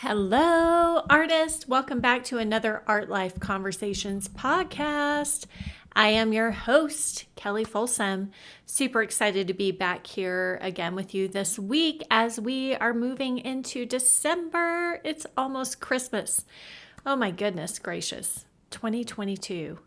Hello, artist. Welcome back to another Art Life Conversations podcast. I am your host, Kelli Folsom. Super excited to be back here again with you this week as we are moving into December. It's almost Christmas. Oh my goodness gracious, 2022.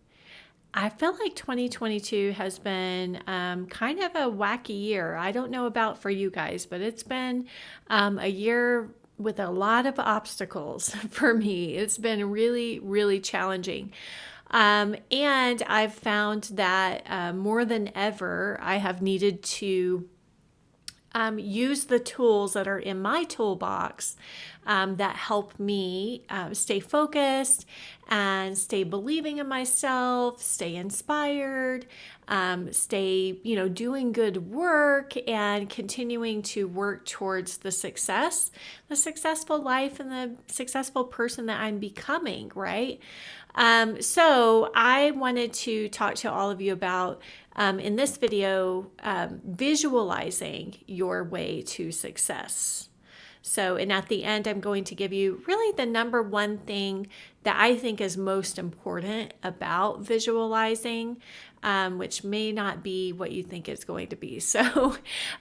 I feel like 2022 has been kind of a wacky year. I don't know about for you guys, but it's been a year with a lot of obstacles for me. It's been really, really challenging. And I've found that more than ever, I have needed to use the tools that are in my toolbox that help me stay focused and stay believing in myself, stay inspired, stay, doing good work and continuing to work towards the successful life and the successful person that I'm becoming, right? So I wanted to talk to all of you about, in this video, visualizing your way to success. So, and at the end, I'm going to give you really the number one thing that I think is most important about visualizing, which may not be what you think it's going to be. So,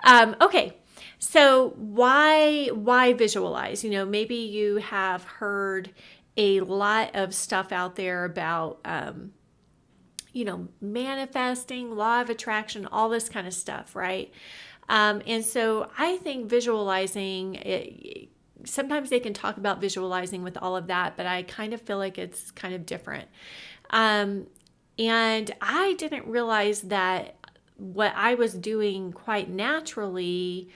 okay. So why visualize? Maybe you have heard a lot of stuff out there about, manifesting, law of attraction, all this kind of stuff, right? And so I think visualizing, sometimes they can talk about visualizing with all of that, but I kind of feel like it's kind of different. And I didn't realize that what I was doing quite naturally,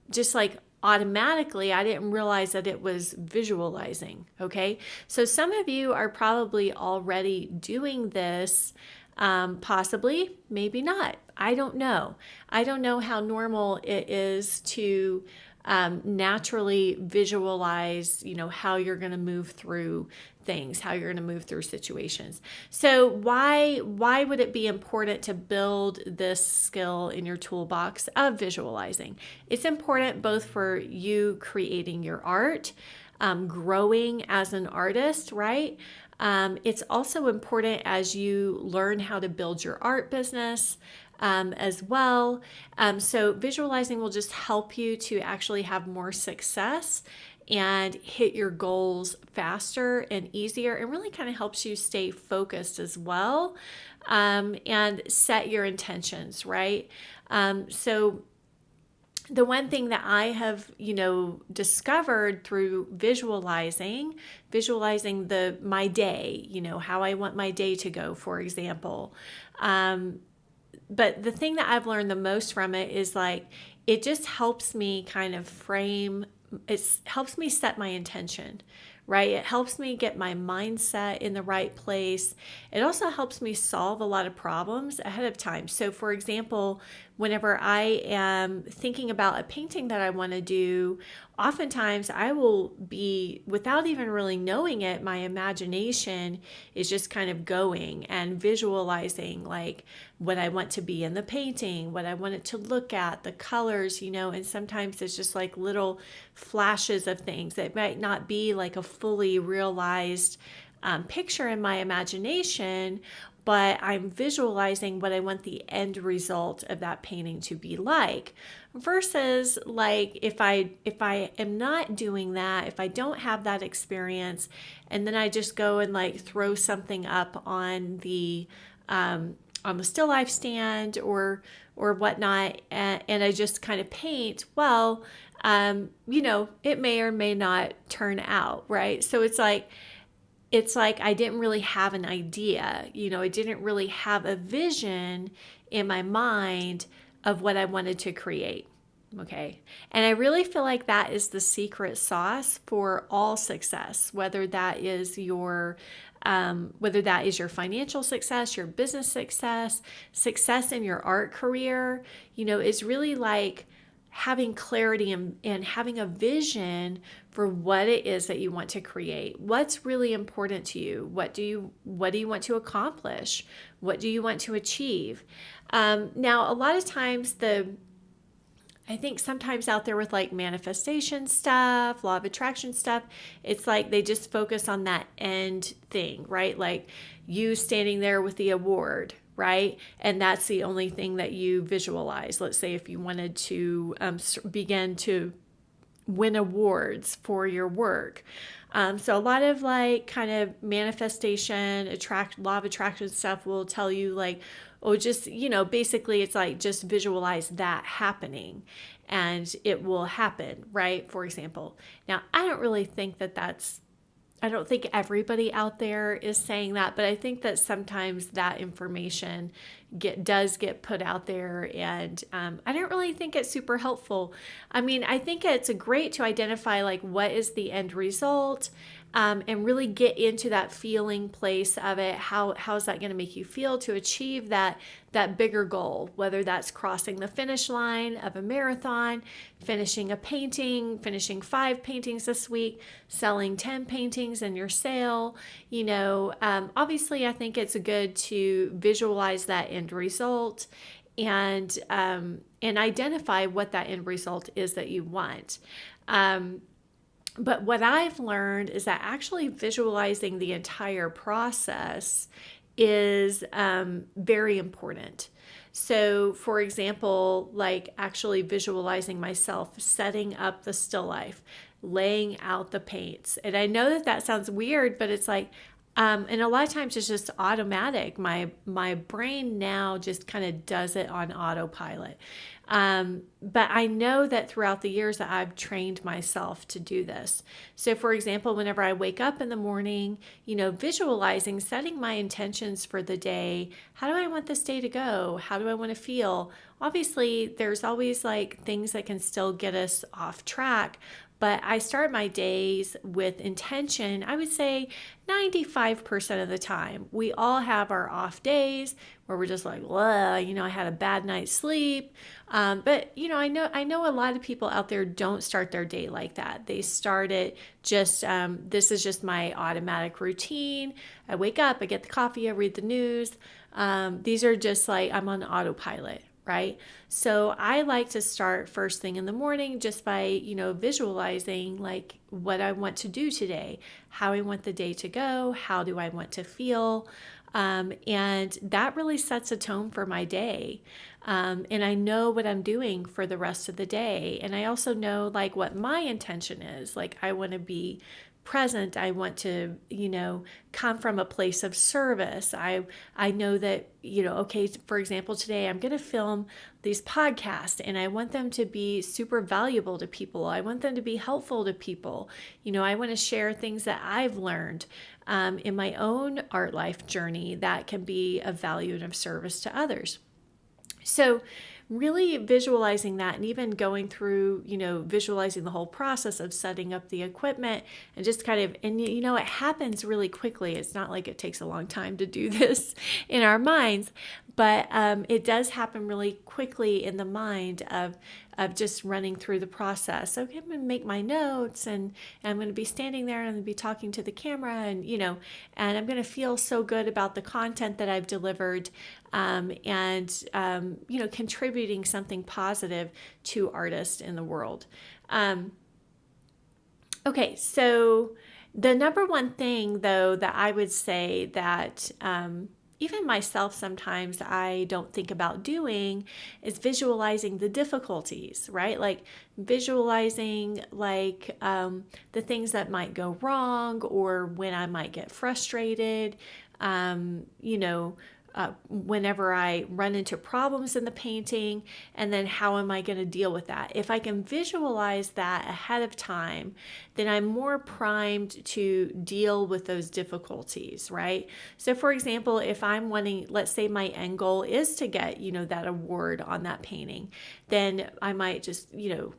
just like automatically, I didn't realize that it was visualizing. Okay. So some of you are probably already doing this, possibly, maybe not. I don't know. I don't know how normal it is to naturally visualize, how you're going to move through things, how you're going to move through situations. So why would it be important to build this skill in your toolbox of visualizing? It's important both for you creating your art, growing as an artist, right? It's also important as you learn how to build your art business as well. So visualizing will just help you to actually have more success and hit your goals faster and easier, and really kind of helps you stay focused as well, and set your intentions, right? So the one thing that I have, discovered through visualizing my day, how I want my day to go, for example. But the thing that I've learned the most from it is it just helps me kind of it helps me set my intention, right? It helps me get my mindset in the right place. It also helps me solve a lot of problems ahead of time. So for example, whenever I am thinking about a painting that I want to do, oftentimes I will be, without even really knowing it, my imagination is just kind of going and visualizing what I want to be in the painting, what I want it to look at, the colors, and sometimes it's just little flashes of things that might not be a fully realized picture in my imagination, but I'm visualizing what I want the end result of that painting to be like. Versus if I am not doing that, if I don't have that experience, and then I just go and throw something up on the still life stand or whatnot, and I just kind of paint, well, it may or may not turn out, right? So it's like I didn't really have an idea, I didn't really have a vision in my mind of what I wanted to create. Okay. And I really feel like that is the secret sauce for all success, whether that is your financial success, your business success in your art career, is really having clarity and having a vision for what it is that you want to create. What's really important to you? What do you want to accomplish? What do you want to achieve? Now, a lot of times I think sometimes out there with like manifestation stuff, law of attraction stuff, it's like they just focus on that end thing, right? Like you standing there with the award, right? And that's the only thing that you visualize. Let's say if you wanted to begin to win awards for your work. So a lot of like kind of manifestation, law of attraction stuff will tell you like, oh, just, basically it's like just visualize that happening and it will happen, right? For example. Now, I don't think everybody out there is saying that, but I think that sometimes that information does get put out there, and I don't really think it's super helpful. I mean, I think it's great to identify like what is the end result, and really get into that feeling place of it. How's that going to make you feel to achieve that bigger goal, whether that's crossing the finish line of a marathon, finishing a painting, finishing 5 paintings this week, selling 10 paintings in your sale. Obviously I think it's good to visualize that end result and identify what that end result is that you want. But what I've learned is that actually visualizing the entire process is very important. So, for example, like actually visualizing myself setting up the still life, laying out the paints. And I know that sounds weird, but it's like, and a lot of times it's just automatic. My brain now just kind of does it on autopilot. But I know that throughout the years that I've trained myself to do this. So for example, whenever I wake up in the morning, visualizing, setting my intentions for the day. How do I want this day to go? How do I want to feel? Obviously, there's always like things that can still get us off track. But I start my days with intention. I would say 95% of the time. We all have our off days where we're just like, well, I had a bad night's sleep. But I know a lot of people out there don't start their day like that. They start it just, this is just my automatic routine. I wake up, I get the coffee, I read the news. These are just like, I'm on autopilot. Right? So I like to start first thing in the morning just by, visualizing like what I want to do today, how I want the day to go, how do I want to feel. And that really sets a tone for my day. And I know what I'm doing for the rest of the day. And I also know like what my intention is. Like I want to be present. I want to, come from a place of service. I know that, okay, for example, today I'm going to film these podcasts and I want them to be super valuable to people. I want them to be helpful to people. I want to share things that I've learned in my own art life journey that can be of value and of service to others. So really visualizing that and even going through, visualizing the whole process of setting up the equipment and just kind of, and it happens really quickly. It's not like it takes a long time to do this in our minds, but it does happen really quickly in the mind of just running through the process. Okay, I'm going to make my notes and I'm going to be standing there and I'm going to be talking to the camera and I'm going to feel so good about the content that I've delivered contributing something positive to artists in the world. Okay, so the number one thing though that I would say that even myself sometimes I don't think about doing is visualizing the difficulties, right? Like visualizing like the things that might go wrong or when I might get frustrated, whenever I run into problems in the painting, and then how am I going to deal with that? If I can visualize that ahead of time, then I'm more primed to deal with those difficulties, right? So for example, if I'm wanting, let's say my end goal is to get, that award on that painting, then I might just,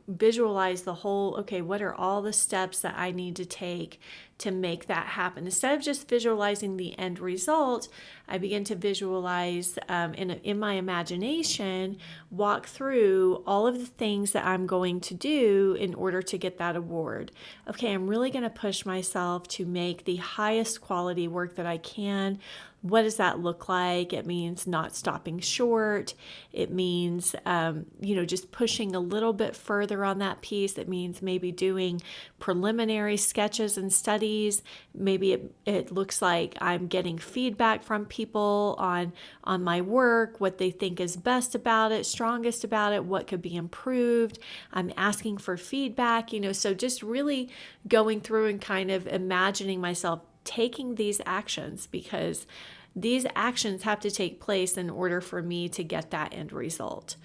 visualize the whole, okay, what are all the steps that I need to take to make that happen? Instead of just visualizing the end result, I begin to visualize in my imagination, walk through all of the things that I'm going to do in order to get that award. Okay, I'm really going to push myself to make the highest quality work that I can. what does that look like? It means not stopping short. It means, just pushing a little bit further on that piece. It means maybe doing preliminary sketches and studies. Maybe it looks like I'm getting feedback from people on my work, what they think is best about it, strongest about it, what could be improved. I'm asking for feedback, so just really going through and kind of imagining myself taking these actions, because these actions have to take place in order for me to get that end result.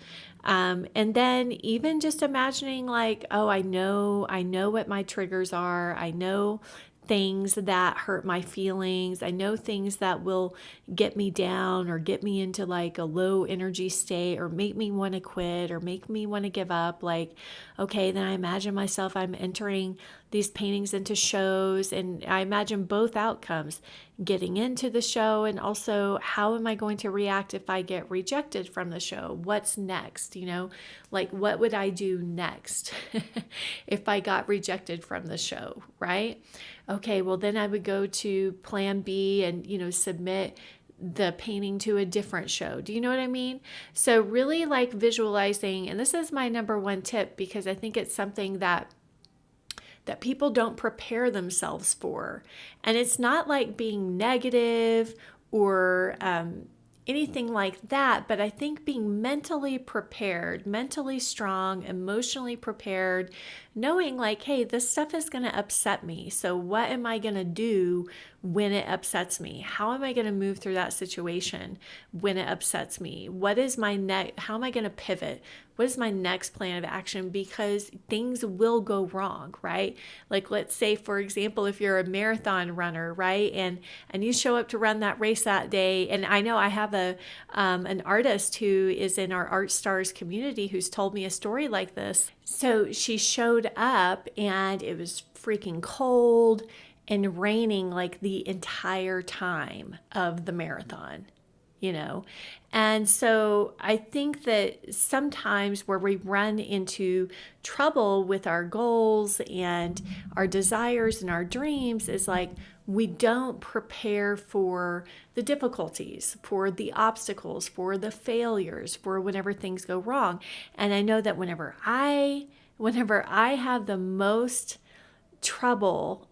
And then even just imagining like, oh, I know what my triggers are. I know things that hurt my feelings. I know things that will get me down or get me into like a low energy state or make me want to quit or make me want to give up. Like, okay, then I imagine myself, I'm entering these paintings into shows, and I imagine both outcomes, getting into the show and also how am I going to react if I get rejected from the show? What's next? Like what would I do next if I got rejected from the show, right? Okay, well then I would go to plan B and, submit the painting to a different show. Do you know what I mean? So really like visualizing, and this is my number one tip because I think it's something that people don't prepare themselves for. And it's not like being negative or anything like that, but I think being mentally prepared, mentally strong, emotionally prepared, knowing like, hey, this stuff is going to upset me. So what am I going to do when it upsets me? How am I going to move through that situation when it upsets me? What is my how am I going to pivot? What is my next plan of action? Because things will go wrong, right? Like let's say, for example, if you're a marathon runner, right? And you show up to run that race that day. And I know I have an artist who is in our Art Stars community who's told me a story like this. So she showed up and it was freaking cold and raining like the entire time of the marathon. And so I think that sometimes where we run into trouble with our goals and our desires and our dreams is like we don't prepare for the difficulties, for the obstacles, for the failures, for whenever things go wrong. And I know that whenever I have the most trouble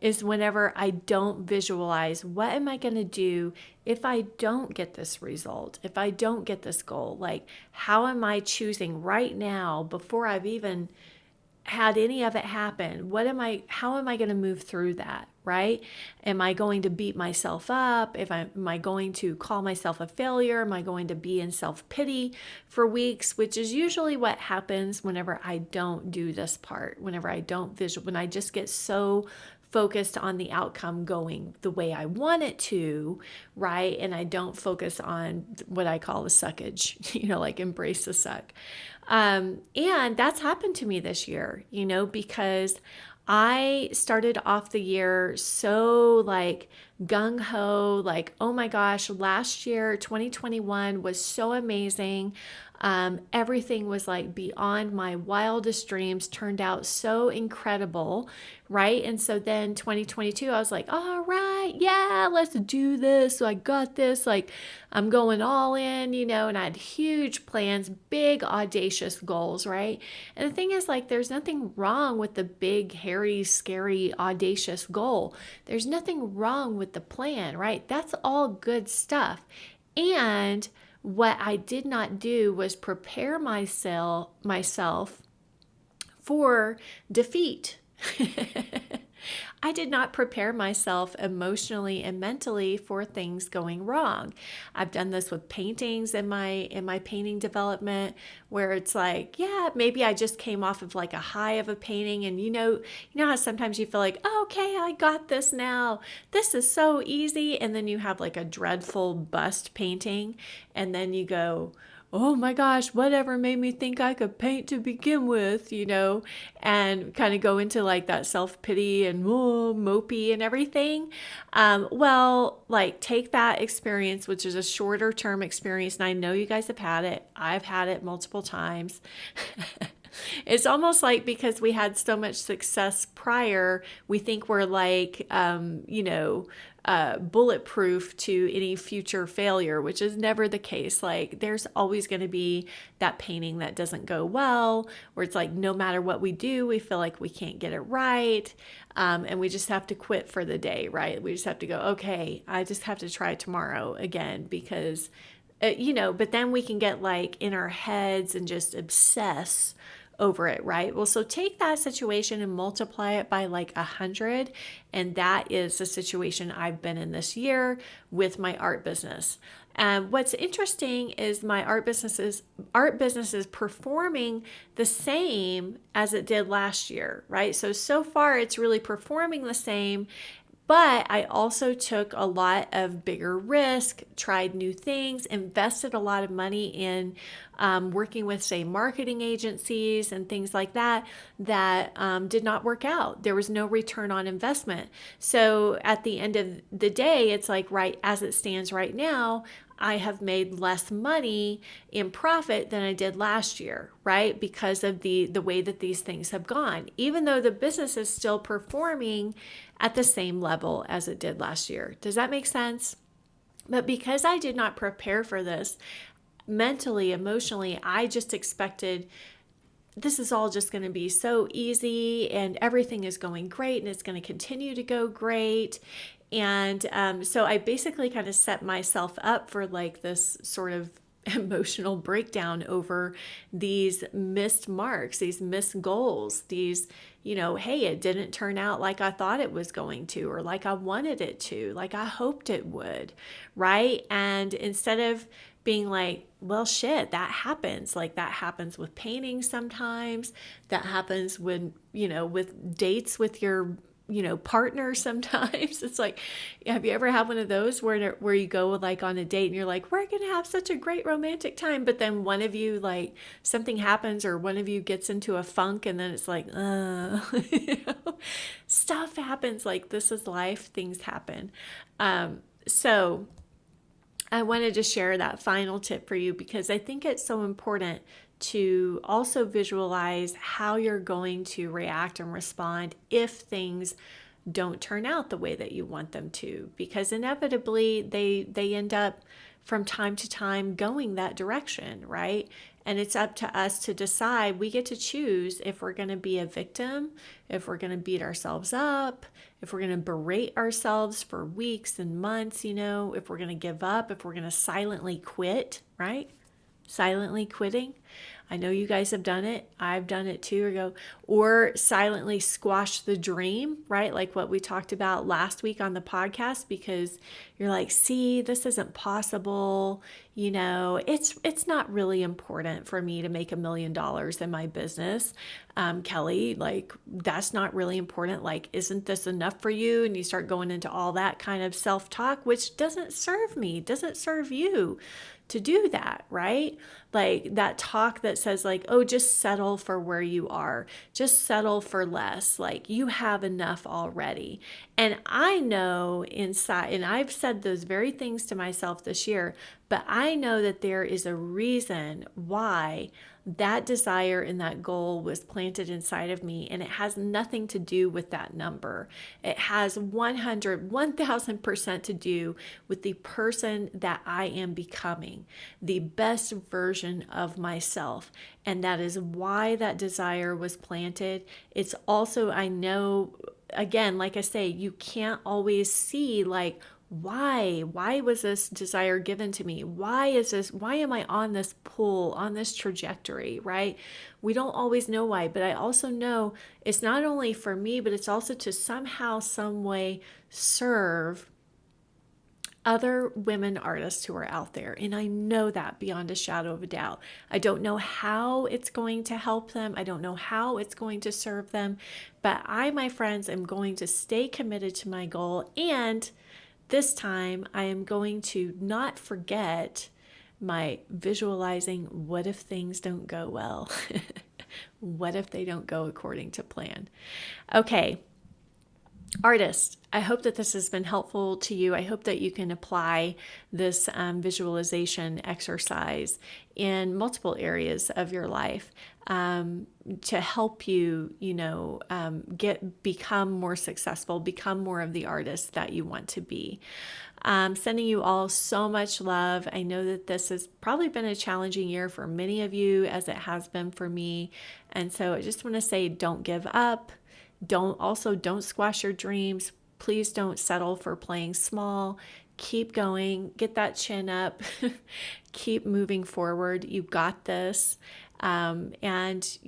is whenever I don't visualize what am I going to do if I don't get this result, if I don't get this goal. Like, how am I choosing right now before I've even had any of it happen? How am I going to move through that, right? Am I going to beat myself up? Am I going to call myself a failure? Am I going to be in self-pity for weeks, which is usually what happens whenever I don't do this part, whenever I don't when I just get so focused on the outcome going the way I want it to, right? And I don't focus on what I call the suckage, like embrace the suck. And that's happened to me this year, because I started off the year so like gung-ho, like, oh my gosh, last year, 2021 was so amazing. Everything was like beyond my wildest dreams, turned out so incredible, right? And so then 2022, I was like, all right, yeah, let's do this. So I got this, like I'm going all in, and I had huge plans, big audacious goals, right? And the thing is, like, there's nothing wrong with the big, hairy, scary, audacious goal. There's nothing wrong with the plan, right? That's all good stuff. And what I did not do was prepare myself for defeat. I did not prepare myself emotionally and mentally for things going wrong. I've done this with paintings in my painting development, where it's like, yeah, maybe I just came off of like a high of a painting, and you know how sometimes you feel like, oh, okay, I got this now. This is so easy, and then you have like a dreadful bust painting, and then you go, oh my gosh, whatever made me think I could paint to begin with, and kind of go into like that self-pity and mopey and everything. Well, like take that experience, which is a shorter term experience. And I know you guys have had it. I've had it multiple times. It's almost like because we had so much success prior, we think we're like, bulletproof to any future failure, which is never the case. Like there's always going to be that painting that doesn't go well, where it's like no matter what we do, we feel like we can't get it right. And we just have to quit for the day, right? We just have to go, okay, I just have to try tomorrow again because, but then we can get like in our heads and just obsess over it, right? Well, so take that situation and multiply it by like 100. And that is the situation I've been in this year with my art business. And what's interesting is my art business is performing the same as it did last year, right? So far it's really performing the same. But I also took a lot of bigger risk, tried new things, invested a lot of money in working with, say, marketing agencies and things like that did not work out. There was no return on investment. So at the end of the day, it's like, right as it stands right now, I have made less money in profit than I did last year, right? Because of the way that these things have gone, even though the business is still performing at the same level as it did last year. Does that make sense? But because I did not prepare for this mentally, emotionally, I just expected this is all just going to be so easy and everything is going great and it's going to continue to go great. And so I basically kind of set myself up for like this sort of emotional breakdown over these missed marks, these missed goals, these, hey, it didn't turn out like I thought it was going to, or like I wanted it to, like I hoped it would, right? And instead of being like, well, shit, that happens. Like that happens with painting sometimes. That happens when, with dates with your partner sometimes. It's like, have you ever had one of those where you go like on a date and you're like, we're going to have such a great romantic time. But then one of you, like something happens or one of you gets into a funk and then it's like, stuff happens. Like this is life. Things happen. So I wanted to share that final tip for you because I think it's so important to also visualize how you're going to react and respond if things don't turn out the way that you want them to, because inevitably they end up from time to time going that direction, right? And it's up to us to decide. We get to choose if we're going to be a victim, if we're going to beat ourselves up, if we're going to berate ourselves for weeks and months, if we're going to give up, if we're going to silently quit, right? Silently quitting. I know you guys have done it. I've done it too. Or silently squash the dream, right? Like what we talked about last week on the podcast, because you're like, see, this isn't possible. It's not really important for me to make $1 million in my business. Kelly, like that's not really important. Like, isn't this enough for you? And you start going into all that kind of self-talk, which doesn't serve me, doesn't serve you to do that, right? Like that talk that says like, oh, just settle for where you are. Just settle for less. Like you have enough already. And I know inside, and I've said those very things to myself this year, but I know that there is a reason why that desire and that goal was planted inside of me, and it has nothing to do with that number. It has 1000% to do with the person that I am becoming, the best version of myself. And that is why that desire was planted. It's also, I know, again, like I say, you can't always see like, why was this desire given to me? Why am I on this pull, on this trajectory, right? We don't always know why, but I also know it's not only for me, but it's also to somehow, some way serve other women artists who are out there. And I know that beyond a shadow of a doubt. I don't know how it's going to help them. I don't know how it's going to serve them, but I, my friends, am going to stay committed to my goal. And this time, I am going to not forget my visualizing what if things don't go well? What if they don't go according to plan? Okay, Artist, I hope that this has been helpful to you. I hope that you can apply this visualization exercise in multiple areas of your life to help you, become more successful, become more of the artist that you want to be. Sending you all so much love. I know that this has probably been a challenging year for many of you, as it has been for me. And so I just want to say, don't give up. Don't squash your dreams. Please don't settle for playing small. Keep going. Get that chin up. Keep moving forward. You got this. And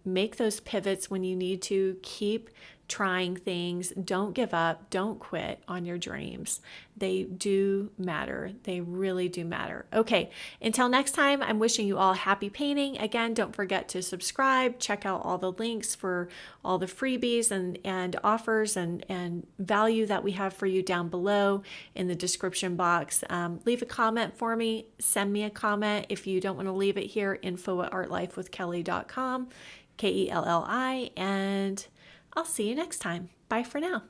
make those pivots when you need to. Keep trying things. Don't give up. Don't quit on your dreams. They do matter. They really do matter. Okay, until next time, I'm wishing you all happy painting. Again, don't forget to subscribe. Check out all the links for all the freebies and offers and value that we have for you down below in the description box. Leave a comment for me. Send me a comment. If you don't want to leave it here, info@artlifewithkelli.com, Kelli, and I'll see you next time. Bye for now.